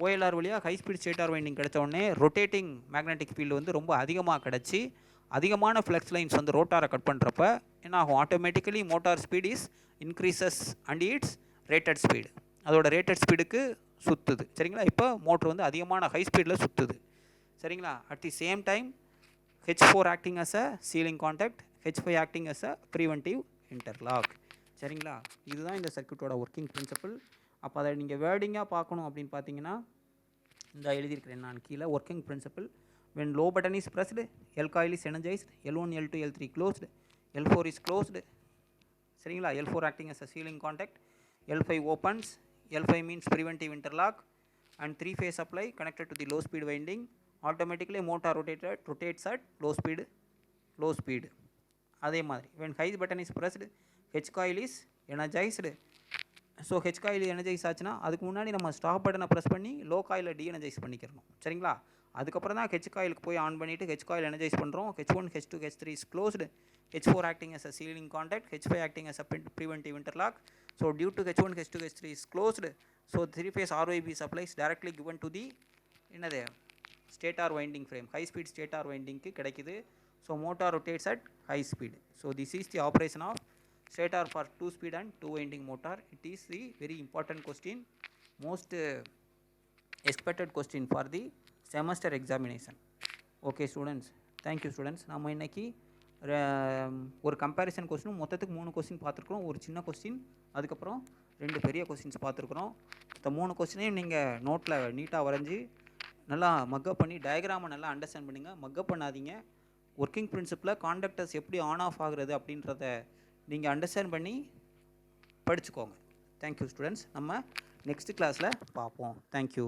OLR வழியாக high speed stator winding கிடைச்ச உடனே ரொட்டேட்டிங் மேக்னெட்டிக் ஃபீல்டு வந்து ரொம்ப அதிகமாக கிடச்சி அதிகமான ஃப்ளக்ஸ் லைன்ஸ் வந்து ரோட்டாரை கட் பண்ணுறப்ப என்ன ஆகும், automatically motor speed is increases and it's rated speed. அதோட ரேட்டட் ஸ்பீடுக்கு சுற்றுது. சரிங்களா? இப்போ மோட்ரு வந்து அதிகமான ஹை ஸ்பீடில் சுற்றுது. சரிங்களா? At the same time H4 acting as a sealing contact, H5 acting as a preventive interlock. சரிங்களா? இதுதான் இந்த சர்க்யூட்டோட ஒர்க்கிங் பிரின்சிபல். அப்போ அதை நீங்கள் வேர்டிங்காக பார்க்கணும் அப்படின்னு பார்த்தீங்கன்னா இந்த எழுதியிருக்கிறேன் நான் கீழே. Working principal: when low button is pressed, L coil is energized, L1 L2 L3 closed, L4 is closed. சரிங்களா? L4 acting as a sealing contact, L5 opens, L5 means preventive interlock, and 3-phase supply connected to the low speed winding. Automatically motor rotates at low speed. அதே மாதிரி when high button is pressed, H coil is energized. So H coil energise ஆச்சுன்னா அதுக்கு முன்னாடி நம்ம stop பட்டனை press பண்ணி low காயிலை de-energise பண்ணிக்கிறணும். சரிங்களா? அதுக்கப்புறம் தான் ஹெச் காயிலுக்கு போய் ஆன் பண்ணிவிட்டு ஹெச் காயில் எனர்ஜைஸ் பண்ணுறோம். H1 H2 H3 is closed, H4 acting as a sealing contact, H5 acting as a preventive interlock. So due to H1 H2 H3 is closed, so 3-phase RYB supply is directly given to the என்னது stator winding frame, high speed stator வைண்டிங்க்கு கிடைக்குது. So motor rotates at high speed. So this is the operation of stator for 2 speed and 2 winding motor. It is the very important question, most expected question for the semester examination. Okay students, thank you students. நாம இன்னைக்கு ஒரு comparison question மொத்தத்துக்கு 3 question பார்த்துருக்குறோம். ஒரு சின்ன question, அதுக்கப்புறம் 2 பெரிய questions பார்த்துருக்குறோம். இந்த 3 கொஸ்டினையும் நீங்கள் நோட்டில் நீட்டாக வரைஞ்சி நல்லா மக்கப் பண்ணி டயக்ராமை நல்லா அண்டர்ஸ்டாண்ட் பண்ணுங்கள். மக்கப் பண்ணாதீங்க. ஒர்க்கிங் பிரின்சிப்பில் காண்டக்டர்ஸ் எப்படி ஆன் ஆஃப் ஆகுறது அப்படின்றத நீங்கள் அண்டர்ஸ்டாண்ட் பண்ணி படிச்சுக்கோங்க. Thank you students. நம்ம நெக்ஸ்ட் கிளாஸில் பார்ப்போம். தேங்க்யூ.